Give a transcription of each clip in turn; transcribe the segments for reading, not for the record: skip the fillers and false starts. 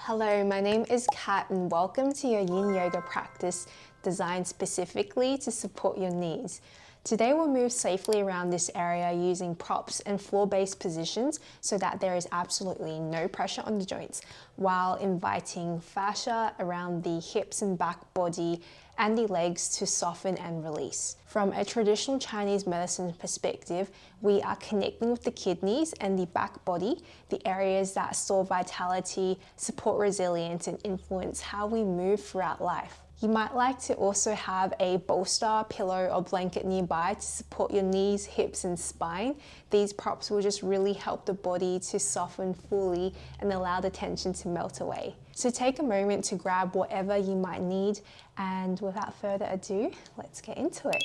Hello, my name is Kat and welcome to your Yin Yoga practice designed specifically to support your knees. Today we'll move safely around this area using props and floor-based positions so that there is absolutely no pressure on the joints, while inviting fascia around the hips and back body and the legs to soften and release. From a traditional Chinese medicine perspective, we are connecting with the kidneys and the back body, the areas that store vitality, support resilience, and influence how we move throughout life. You might like to also have a bolster, pillow, or blanket nearby to support your knees, hips, and spine. These props will just really help the body to soften fully and allow the tension to melt away. So take a moment to grab whatever you might need, and without further ado, let's get into it.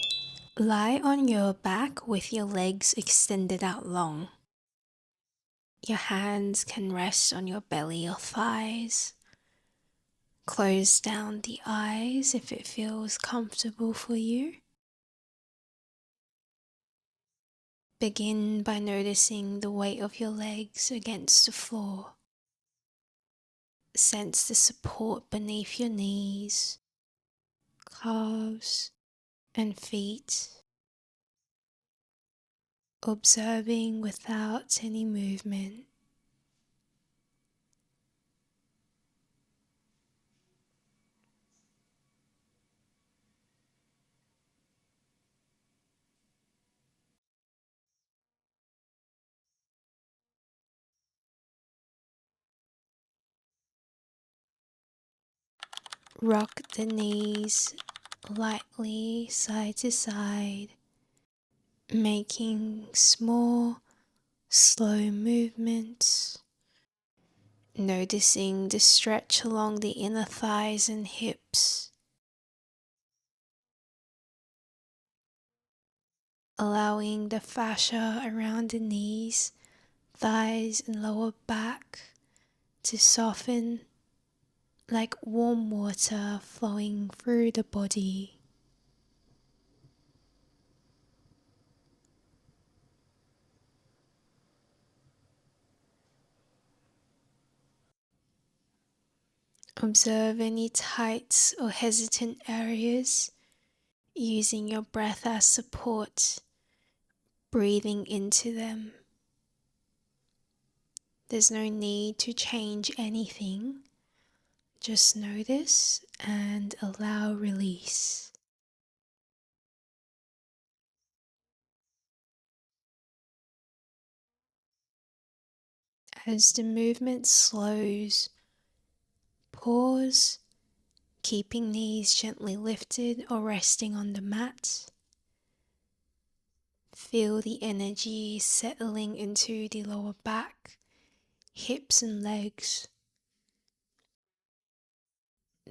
Lie on your back with your legs extended out long. Your hands can rest on your belly or thighs. Close down the eyes if it feels comfortable for you. Begin by noticing the weight of your legs against the floor. Sense the support beneath your knees, calves, and feet. Observing without any movement. Rock the knees lightly side to side, making small, slow movements. Noticing the stretch along the inner thighs and hips. Allowing the fascia around the knees, thighs, and lower back to soften like warm water flowing through the body. Observe any tight or hesitant areas, using your breath as support, breathing into them. There's no need to change anything, just notice and allow release. As the movement slows, pause, keeping knees gently lifted or resting on the mat. Feel the energy settling into the lower back, hips and legs.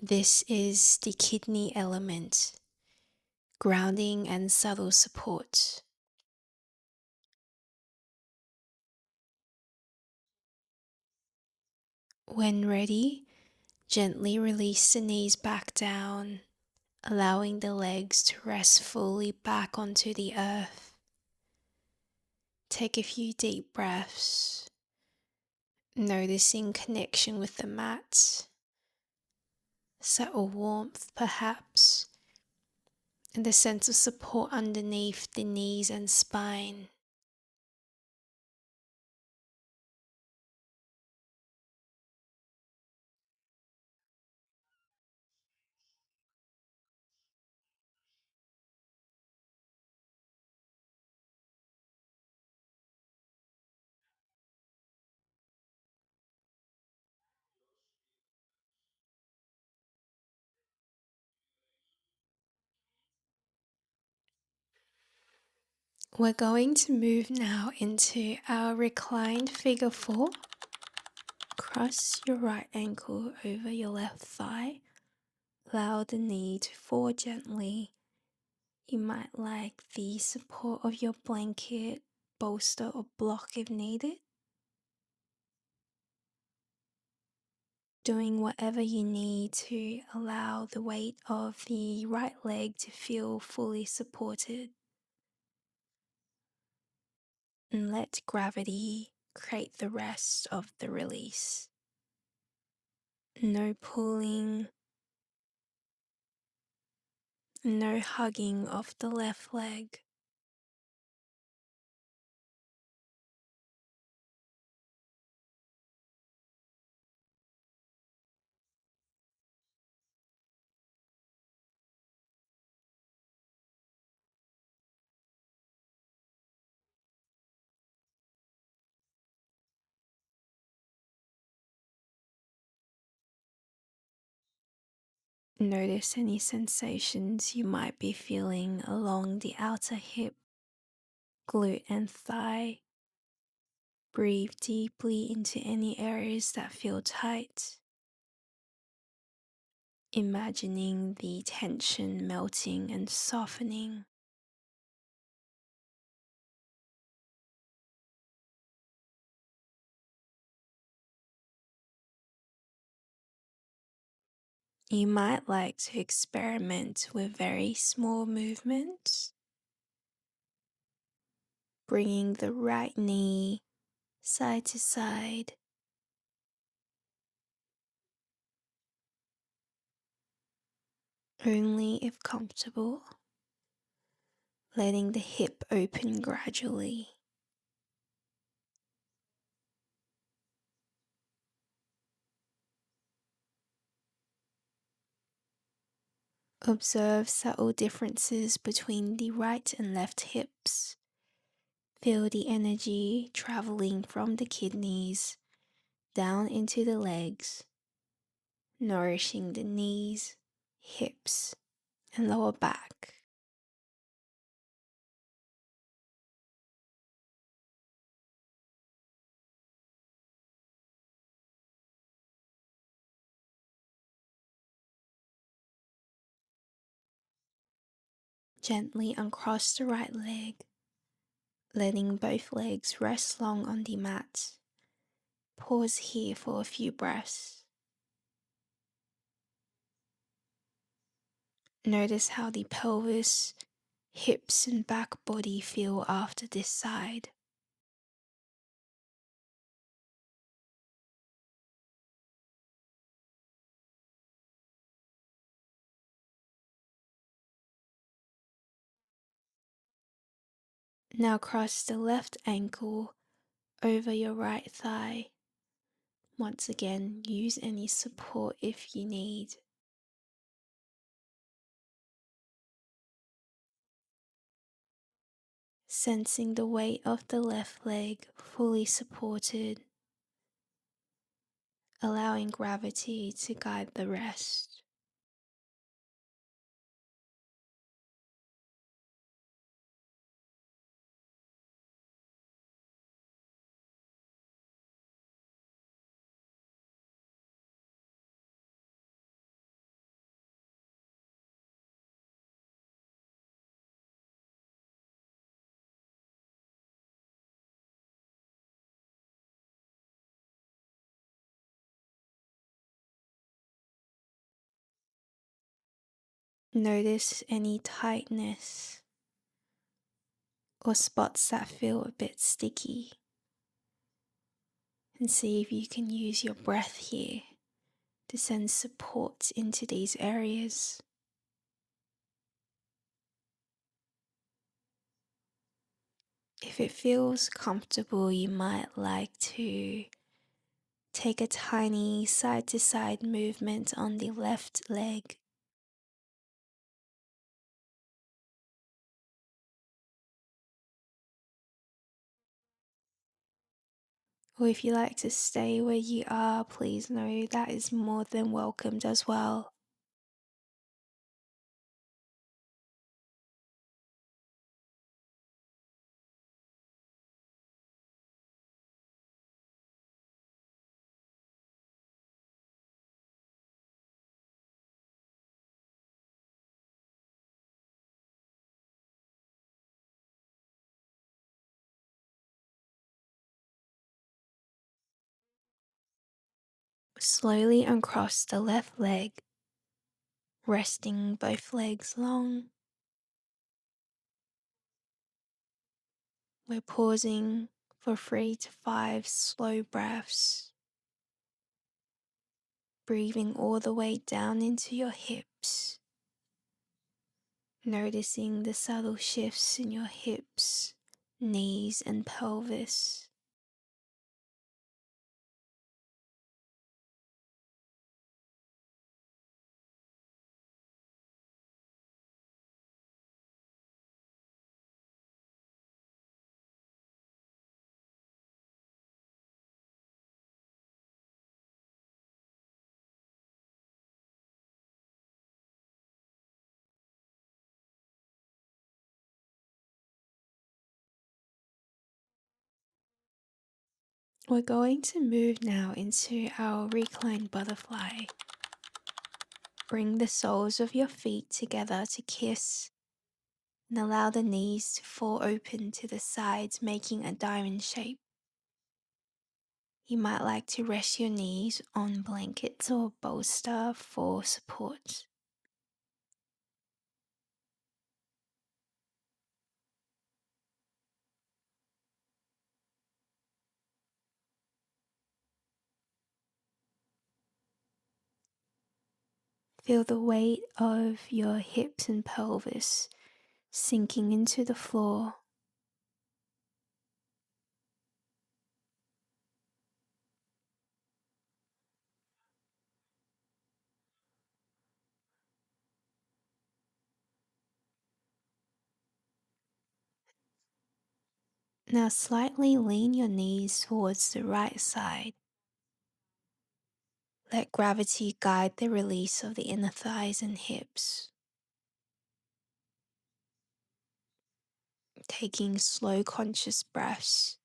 This is the kidney element, grounding and subtle support. When ready, gently release the knees back down, allowing the legs to rest fully back onto the earth. Take a few deep breaths, noticing connection with the mat, subtle warmth perhaps, and the sense of support underneath the knees and spine. We're going to move now into our reclined figure 4. Cross your right ankle over your left thigh. Allow the knee to fall gently. You might like the support of your blanket, bolster, or block if needed. Doing whatever you need to allow the weight of the right leg to feel fully supported. And let gravity create the rest of the release. No pulling, no hugging of the left leg. Notice any sensations you might be feeling along the outer hip, glute, and thigh. Breathe deeply into any areas that feel tight, imagining the tension melting and softening. You might like to experiment with very small movements, bringing the right knee side to side, only if comfortable, letting the hip open gradually. Observe subtle differences between the right and left hips. Feel the energy traveling from the kidneys down into the legs, nourishing the knees, hips, and lower back. Gently uncross the right leg, letting both legs rest long on the mat. Pause here for a few breaths. Notice how the pelvis, hips, and back body feel after this side. Now cross the left ankle over your right thigh. Once again, use any support if you need. Sensing the weight of the left leg fully supported, allowing gravity to guide the rest. Notice any tightness or spots that feel a bit sticky, and see if you can use your breath here to send support into these areas. If it feels comfortable, you might like to take a tiny side to side movement on the left leg. Or if you like to stay where you are, please know that is more than welcomed as well. Slowly uncross the left leg, resting both legs long. We're pausing for 3 to 5 slow breaths. breathing all the way down into your hips, noticing the subtle shifts in your hips, knees, and pelvis. We're going to move now into our reclined butterfly. Bring the soles of your feet together to kiss and allow the knees to fall open to the sides, making a diamond shape. You might like to rest your knees on blankets or bolster for support. Feel the weight of your hips and pelvis sinking into the floor. Now slightly lean your knees towards the right side. Let gravity guide the release of the inner thighs and hips. Taking slow conscious breaths,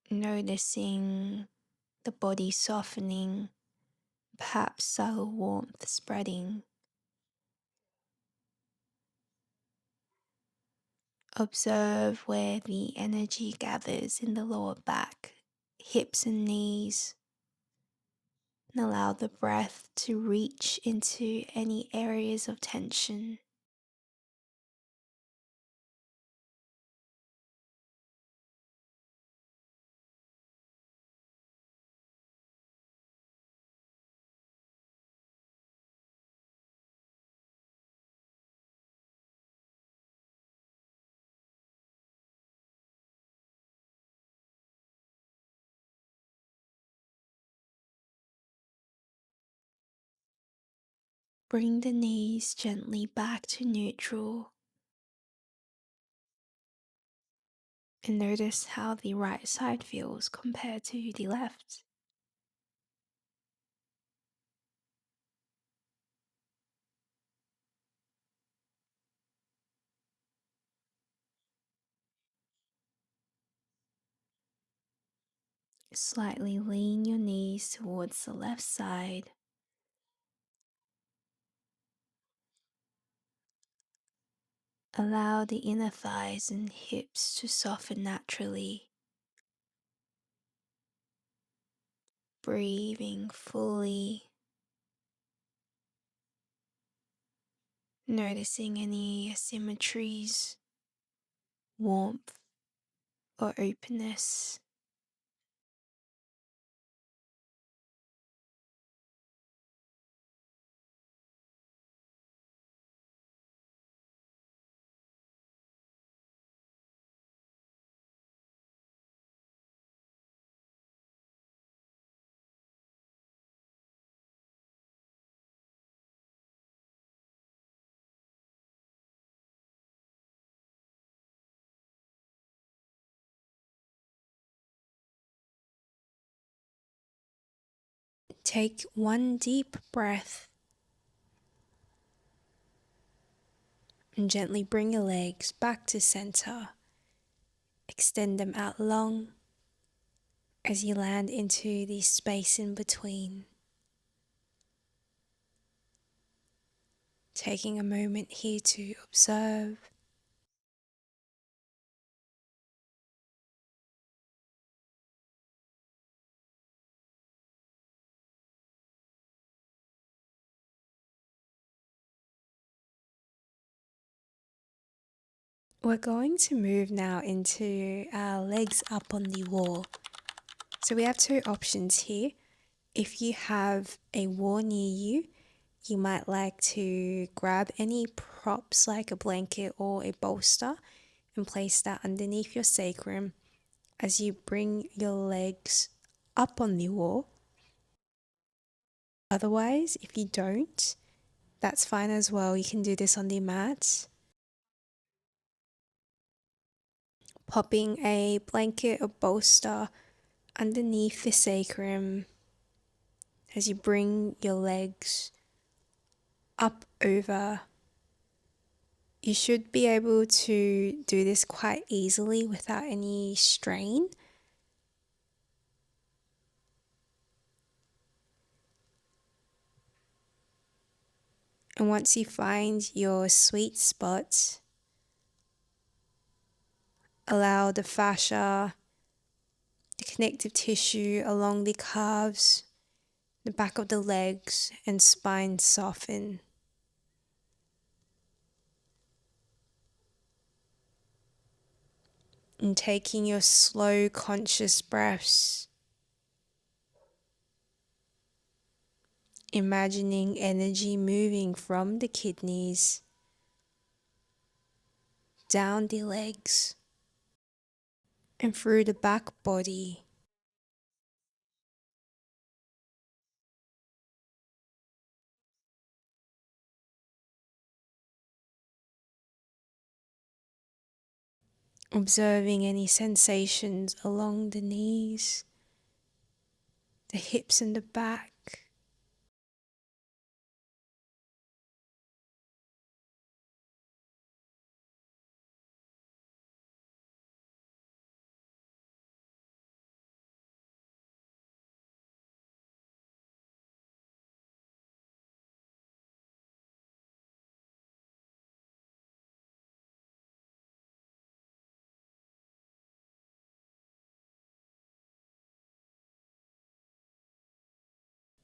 noticing the body softening, perhaps subtle warmth spreading. Observe where the energy gathers in the lower back, hips and knees, and allow the breath to reach into any areas of tension. Bring the knees gently back to neutral and notice how the right side feels compared to the left. Slightly lean your knees towards the left side. Allow the inner thighs and hips to soften naturally. Breathing fully. Noticing any asymmetries, warmth, or openness. Take one deep breath and gently bring your legs back to center. Extend them out long as you land into the space in between. Taking a moment here to observe. We're going to move now into our legs up on the wall. So we have two options here. If you have a wall near you, you might like to grab any props like a blanket or a bolster and place that underneath your sacrum as you bring your legs up on the wall. Otherwise, if you don't, that's fine as well. You can do this on the mat. Popping a blanket or bolster underneath the sacrum as you bring your legs up over. You should be able to do this quite easily without any strain. And once you find your sweet spot, allow the fascia, the connective tissue along the calves, the back of the legs and spine soften. And taking your slow, conscious breaths, imagining energy moving from the kidneys down the legs and through the back body. Observing any sensations along the knees, the hips and the back.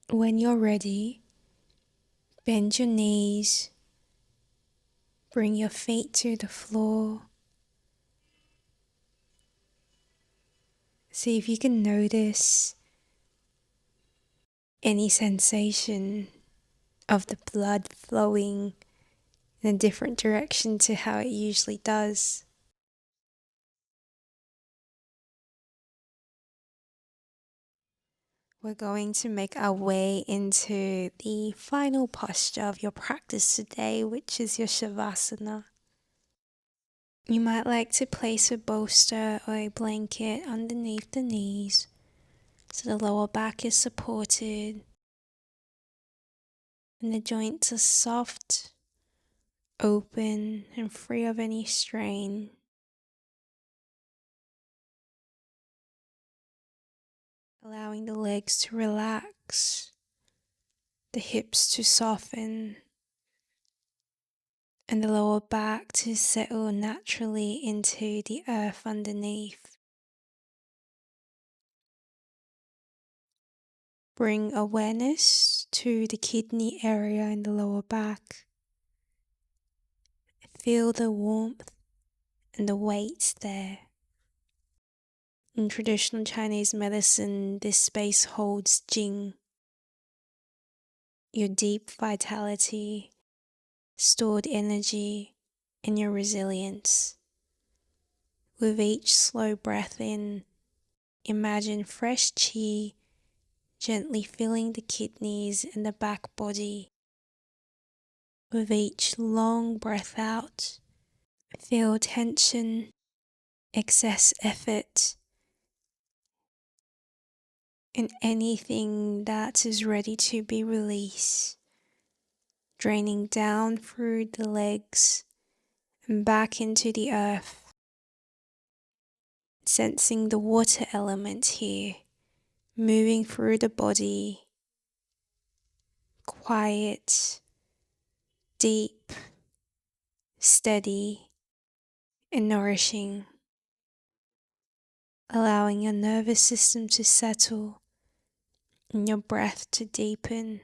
When you're ready, bend your knees, bring your feet to the floor. See if you can notice any sensation of the blood flowing in a different direction to how it usually does. We're going to make our way into the final posture of your practice today, which is your Savasana. You might like to place a bolster or a blanket underneath the knees so the lower back is supported and the joints are soft, open, and free of any strain. Allowing the legs to relax, the hips to soften, and the lower back to settle naturally into the earth underneath. Bring awareness to the kidney area in the lower back. Feel the warmth and the weight there. In traditional Chinese medicine, this space holds Jing, your deep vitality, stored energy, and your resilience. With each slow breath in, imagine fresh qi gently filling the kidneys and the back body. With each long breath out, feel tension, excess effort, and anything that is ready to be released, draining down through the legs and back into the earth. Sensing the water element here, moving through the body, quiet, deep, steady, and nourishing. Allowing your nervous system to settle and your breath to deepen.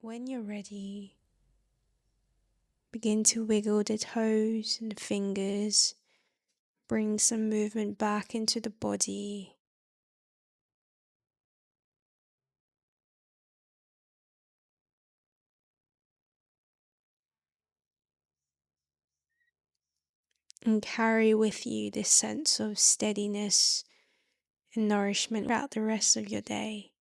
When you're ready, begin to wiggle the toes and the fingers. Bring some movement back into the body. And carry with you this sense of steadiness and nourishment throughout the rest of your day.